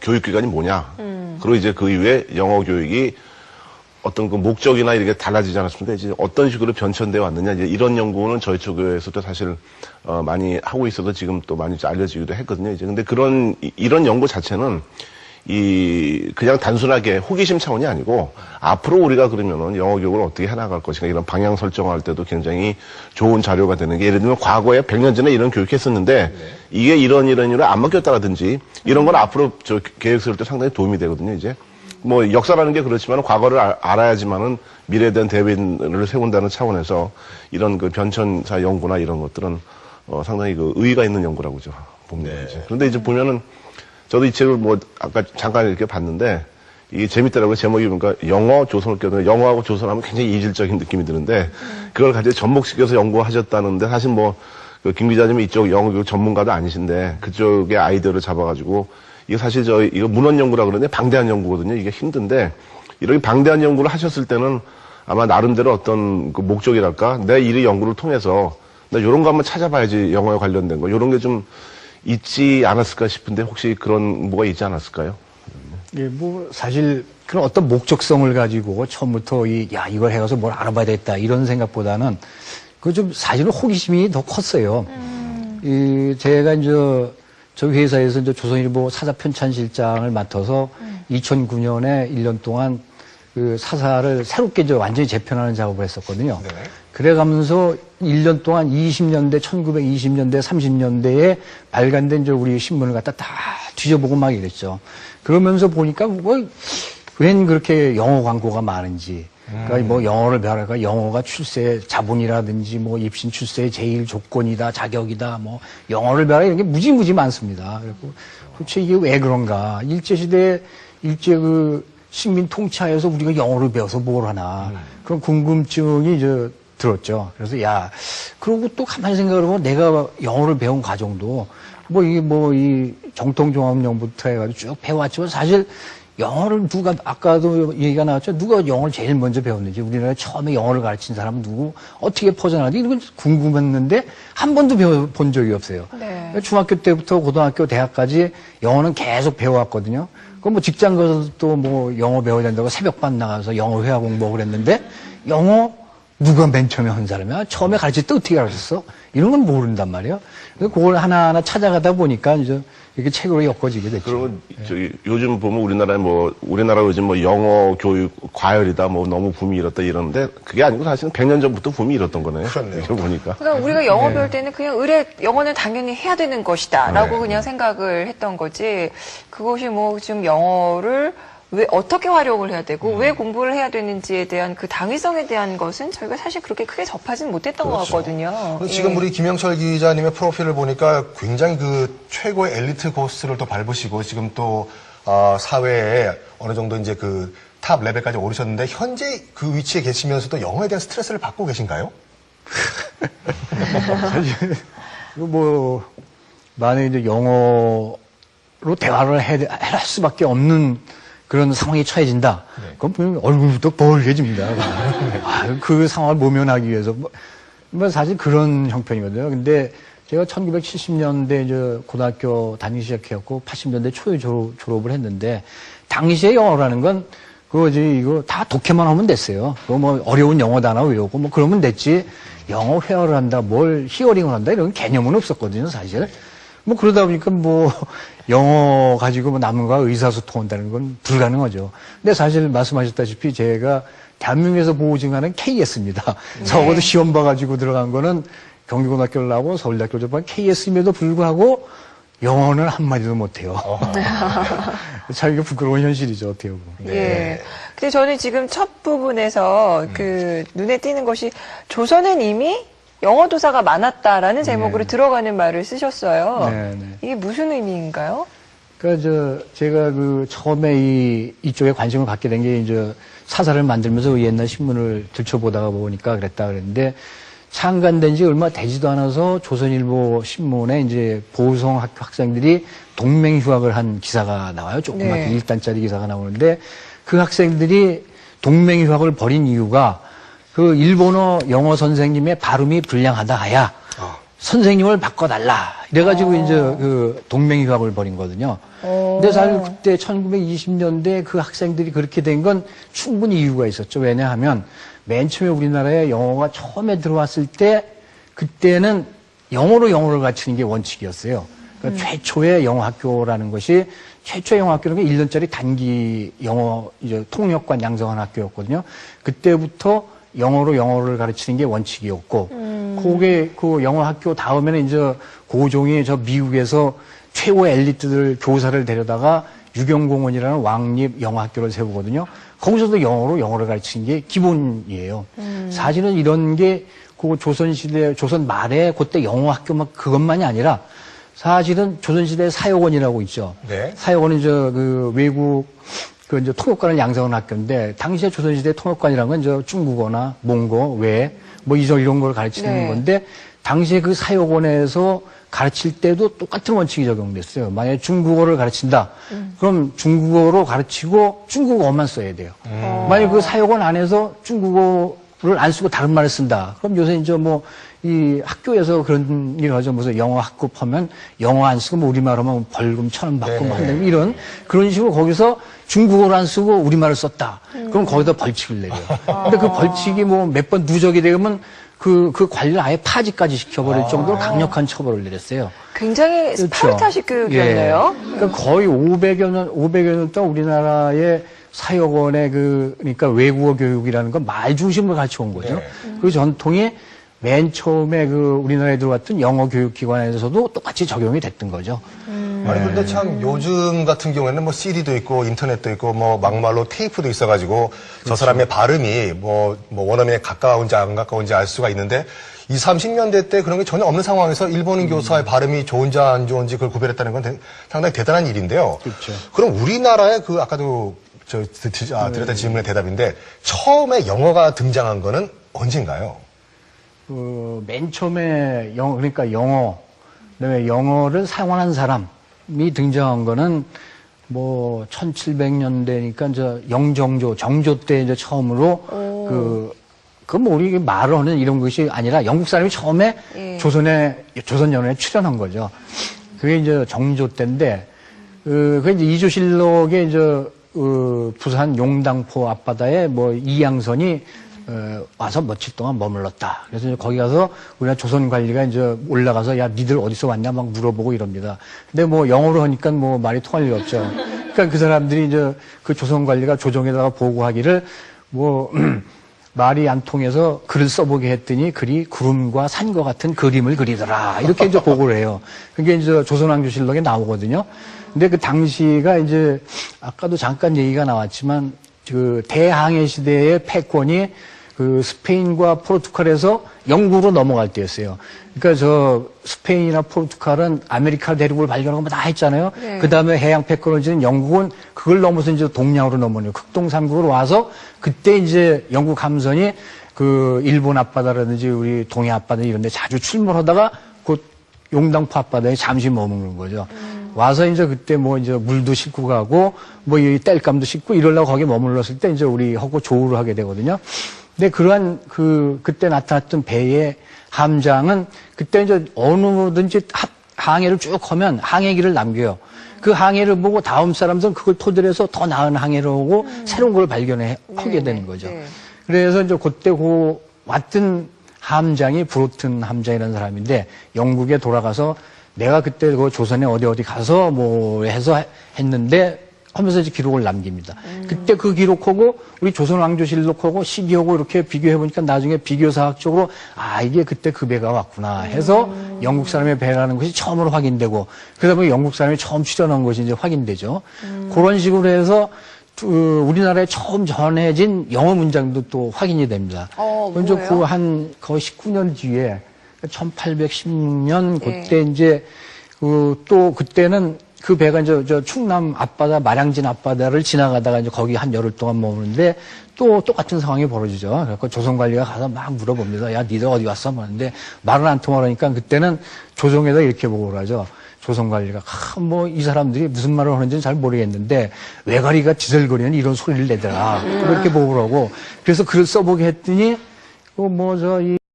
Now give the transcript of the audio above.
교육기관이 뭐냐. 그리고 이제 그 이후에 영어 교육이 어떤 그 목적이나 이렇게 달라지지 않았습니까? 이제 어떤 식으로 변천되어 왔느냐. 이제 이런 연구는 저희 쪽에서도 사실, 많이 하고 있어서 지금 또 많이 알려지기도 했거든요. 이제 근데 이런 연구 자체는 그냥 단순하게 호기심 차원이 아니고 앞으로 우리가 그러면은 영어 교육을 어떻게 해나갈 것인가 이런 방향 설정할 때도 굉장히 좋은 자료가 되는 게 예를 들면 과거에 100년 전에 이런 교육했었는데 이게 이런 이유로 안 먹혔다라든지 이런 건 앞으로 저 계획 세울 때 상당히 도움이 되거든요, 이제. 뭐 역사라는 게 그렇지만 과거를 알아야지만은 미래에 대한 대비를 세운다는 차원에서 이런 그 변천사 연구나 이런 것들은 상당히 그 의의가 있는 연구라고 저 봅니다. 네. 이제. 그런데 이제 보면은 저도 이 책을 뭐 아까 잠깐 이렇게 봤는데 이게 재밌더라고요. 제목이 보니까 영어, 조선을 껴도 영어하고 조선하면 굉장히 이질적인 느낌이 드는데 그걸 가지고 접목시켜서 연구하셨다는데 사실 뭐 김 기자님은 이쪽 영어 교육 전문가도 아니신데 그쪽의 아이디어를 잡아가지고 이거 사실 이거 문헌 연구라 그러는데 방대한 연구거든요. 이게 힘든데 이렇게 방대한 연구를 하셨을 때는 아마 나름대로 어떤 그 목적이랄까 내 이 연구를 통해서 나 이런 거 한번 찾아봐야지 영어에 관련된 거 이런 게 좀 있지 않았을까 싶은데 혹시 그런 뭐가 있지 않았을까요? 예, 뭐 사실 그런 어떤 목적성을 가지고 처음부터 이걸 해가서 뭘 알아봐야 되겠다 이런 생각보다는 그 좀 사실은 호기심이 더 컸어요. 제가 이제 저희 회사에서 이제 조선일보 사사 편찬실장을 맡아서 2009년에 1년 동안 그 사사를 새롭게 이제 완전히 재편하는 작업을 했었거든요. 네. 그래가면서 1년 동안 20년대, 1920년대, 30년대에 발간된 저 우리 신문을 갖다 다 뒤져보고 막 이랬죠. 그러면서 보니까 웬 그렇게 영어 광고가 많은지. 그러니까 뭐 영어를 배우니까 영어가 출세 자본이라든지 뭐 입신 출세의 제일 조건이다, 자격이다, 뭐 영어를 배우라 이런 게 무지무지 많습니다. 그리고 도대체 이게 왜 그런가? 일제시대에 그 식민 통치하에서 우리가 영어를 배워서 뭘 하나. 그런 궁금증이 이제 들었죠. 그래서 그러고 또 가만히 생각을 해보면 내가 영어를 배운 과정도 이 정통종합영부터 해가지고 쭉 배워왔지만 사실 영어를 아까도 얘기가 나왔죠. 누가 영어를 제일 먼저 배웠는지, 우리나라에 처음에 영어를 가르친 사람은 누구, 어떻게 퍼져나가는지, 이런 건 궁금했는데, 한 번도 배워본 적이 없어요. 네. 중학교 때부터 고등학교, 대학까지 영어는 계속 배워왔거든요. 그럼 뭐 직장 가서 또 뭐 영어 배워야 된다고 새벽반 나가서 영어 회화 공부하고 그랬는데, 영어 누가 맨 처음에 한 사람이야? 처음에 가르칠 때 어떻게 가르쳤어? 이런 건 모른단 말이에요. 그래서 그걸 하나하나 찾아가다 보니까 이제 이렇게 책으로 엮어지게 됐죠. 그러면 요즘 보면 우리나라 요즘 뭐 영어 교육 과열이다, 뭐 너무 붐이 일었다 이러는데 그게 아니고 사실은 100년 전부터 붐이 일었던 거네요. 그렇네요. 이렇게 보니까. 그러니까 우리가 영어 배울 때는 그냥 영어는 당연히 해야 되는 것이다라고 그냥 생각을 했던 거지. 그것이 뭐 지금 영어를 왜 어떻게 활용을 해야 되고 왜 공부를 해야 되는지에 대한 그 당위성에 대한 것은 저희가 사실 그렇게 크게 접하진 못했던 것 같거든요. 지금 우리 김영철 기자님의 프로필을 보니까 굉장히 그 최고의 엘리트 코스를 또 밟으시고 지금 또 사회에 어느 정도 이제 그 탑 레벨까지 오르셨는데 현재 그 위치에 계시면서도 영어에 대한 스트레스를 받고 계신가요? 사실 만약에 이제 영어로 대화를 할 수밖에 없는 그런 상황에 처해진다. 그럼 보면 얼굴부터 벌개집니다. 그 상황을 모면하기 위해서. 사실 그런 형편이거든요. 근데 제가 1970년대 이제 고등학교 다니기 시작했고 80년대 초에 졸업을 했는데 당시에 영어라는 건 이거 다 독해만 하면 됐어요. 뭐 어려운 영어 단어 외우고 뭐 그러면 됐지. 영어 회화를 한다, 히어링을 한다 이런 개념은 없었거든요, 사실. 그러다 보니까 영어 가지고 남과 의사소통한다는 건 불가능하죠. 근데 사실 말씀하셨다시피 제가 대한민국에서 보증하는 KS입니다. 적어도 시험 봐가지고 들어간 거는 경기고등학교를 나오고 서울대학교를 졸업한 KS임에도 불구하고 영어는 한마디도 못해요. 참 이게 부끄러운 현실이죠, 어떻게 보면. 네. 예. 근데 저는 지금 첫 부분에서 눈에 띄는 것이 조선은 이미 영어 도사가 많았다라는 제목으로 들어가는 말을 쓰셨어요. 네. 이게 무슨 의미인가요? 그러니까 제가 처음에 이쪽에 관심을 갖게 된 게 이제 사사를 만들면서 옛날 신문을 들춰보다가 보니까 그랬는데 창간된 지 얼마 되지도 않아서 조선일보 신문에 이제 보성 학교 학생들이 동맹 휴학을 한 기사가 나와요. 조그맣게 1단짜리 기사가 나오는데 그 학생들이 동맹 휴학을 벌인 이유가 그 일본어 영어 선생님의 발음이 불량하다 하야 선생님을 바꿔달라. 이래가지고 이제 그 동맹유학을 벌인 거거든요. 근데 사실 그때 1920년대 그 학생들이 그렇게 된 건 충분히 이유가 있었죠. 왜냐하면 맨 처음에 우리나라에 영어가 처음에 들어왔을 때 그때는 영어를 가르치는 게 원칙이었어요. 그러니까 최초의 영어 학교라는 것이 최초의 영어 학교는 1년짜리 단기 영어 이제 통역관 양성한 학교였거든요. 그때부터 영어를 가르치는 게 원칙이었고, 그게 그 영어 학교 다음에는 이제 고종이 저 미국에서 최고 엘리트들 교사를 데려다가 유경공원이라는 왕립 영어 학교를 세우거든요. 거기서도 영어를 가르치는 게 기본이에요. 사실은 이런 게 그 조선시대, 조선 말에 그때 영어 학교만 그것만이 아니라 사실은 조선시대 사역원이라고 있죠. 네. 사역원은 그 외국 그 이제 통역관을 양성한 학교인데 당시에 조선시대 통역관이라는 건 저 중국어나 몽고, 외, 뭐 이런 걸 가르치는 네. 건데 당시에 그 사역원에서 가르칠 때도 똑같은 원칙이 적용됐어요. 만약에 중국어를 가르친다. 그럼 중국어로 가르치고 중국어만 써야 돼요. 만약에 그 사역원 안에서 중국어를 안 쓰고 다른 말을 쓴다. 그럼 요새 이제 뭐 이 학교에서 그런 일을 하죠. 무슨 영어 학급 하면 영어 안 쓰고 뭐 우리말 하면 벌금 1,000원 받고 뭐 한다. 이런 그런 식으로 거기서 중국어를 안 쓰고 우리말을 썼다. 그럼 거기다 벌칙을 내려요. 근데 그 벌칙이 뭐 몇 번 누적이 되면 그 관리를 아예 파지까지 시켜버릴 정도로 강력한 처벌을 내렸어요. 굉장히 스파르타식 교육이었네요. 예. 그러니까 거의 500여 년 동안 우리나라의 사역원의 그러니까 외국어 교육이라는 건 말 중심으로 가르쳐 온 거죠. 그 전통이 맨 처음에 그 우리나라에 들어왔던 영어 교육기관에서도 똑같이 적용이 됐던 거죠. 아니, 근데 참 요즘 같은 경우에는 뭐 CD도 있고 인터넷도 있고 뭐 막말로 테이프도 있어가지고 저 사람의 발음이 뭐 원어민에 가까운지 안 가까운지 알 수가 있는데 20, 30년대 때 그런 게 전혀 없는 상황에서 일본인 교사의 발음이 좋은지 안 좋은지 그걸 구별했다는 건 상당히 대단한 일인데요. 그렇죠. 그럼 우리나라의 그 아까도 드렸던 질문의 대답인데 처음에 영어가 등장한 거는 언젠가요? 맨 처음에 그러니까 그다음에 영어를 사용하는 사람이 등장한 거는 뭐 1700년대니까 이제 정조 때 이제 처음으로 뭐 우리 말을 하는 이런 것이 아니라 영국 사람이 처음에 조선 연호에 출연한 거죠. 그게 이제 정조 때인데 그게 이제 이조실록에 이제 부산 용당포 앞바다에 뭐 이양선이 와서 며칠 동안 머물렀다. 그래서 이제 거기 가서 우리나라 조선 관리가 이제 올라가서 야, 니들 어디서 왔냐 막 물어보고 이럽니다. 근데 뭐 영어로 하니까 뭐 말이 통할 리 없죠. 그러니까 그 사람들이 이제 그 조선 관리가 조정에다가 보고하기를 뭐 말이 안 통해서 글을 써보게 했더니 글이 구름과 산과 같은 그림을 그리더라. 이렇게 이제 보고를 해요. 그게 이제 조선왕조실록에 나오거든요. 근데 그 당시가 이제 아까도 잠깐 얘기가 나왔지만 그 대항해 시대의 패권이 그 스페인과 포르투갈에서 영국으로 넘어갈 때였어요. 그러니까 저 스페인이나 포르투갈은 아메리카 대륙을 발견하고 다 했잖아요. 네. 그 다음에 해양 패권을 지닌 영국은 그걸 넘어서 이제 동양으로 넘어요. 극동삼국으로 와서 그때 이제 영국 함선이 그 일본 앞바다라든지 우리 동해 앞바다 이런 데 자주 출몰하다가 곧 용당포 앞바다에 잠시 머무는 거죠. 와서 이제 그때 뭐 이제 물도 싣고 가고 뭐 이 땔감도 싣고 이러려고 거기 머물렀을 때 이제 우리 하고 조우를 하게 되거든요. 근데 그러한 그때 나타났던 배의 함장은 그때 이제 어느든지 항해를 쭉 하면 항해기를 남겨요. 그 항해를 보고 다음 사람들은 그걸 토대로 해서 더 나은 항해를 하고 새로운 걸 하게 되는 거죠. 네. 그래서 이제 그때 왔던 함장이 브로튼 함장이라는 사람인데 영국에 돌아가서 내가 그때 그 조선에 어디 가서 뭐 해서 했는데 하면서 이제 기록을 남깁니다. 그때 그 기록하고 우리 조선왕조실록하고 시기하고 이렇게 비교해보니까 나중에 비교사학적으로 이게 그때 그 배가 왔구나 해서 영국 사람의 배라는 것이 처음으로 확인되고 그러다 보니 영국 사람이 처음 출연한 것이 이제 확인되죠. 그런 식으로 해서 우리나라에 처음 전해진 영어 문장도 또 확인이 됩니다. 먼저 뭐예요? 거의 19년 뒤에 1816년 그때 이제 또 그때는 그 배가 이제 저 충남 앞바다 마량진 앞바다를 지나가다가 이제 거기 한 열흘 동안 머무는데 또 똑같은 상황이 벌어지죠. 그래서 조선 관리가 가서 막 물어봅니다. 야, 니들 어디 왔어? 하는데 말은 안 통하니까 그때는 조정에다 이렇게 보고를 하죠. 조선 관리가 뭐 이 사람들이 무슨 말을 하는지는 잘 모르겠는데 외가리가 지설거리는 이런 소리를 내더라. 이렇게 보고를 하고 그래서 글을 써보게 했더니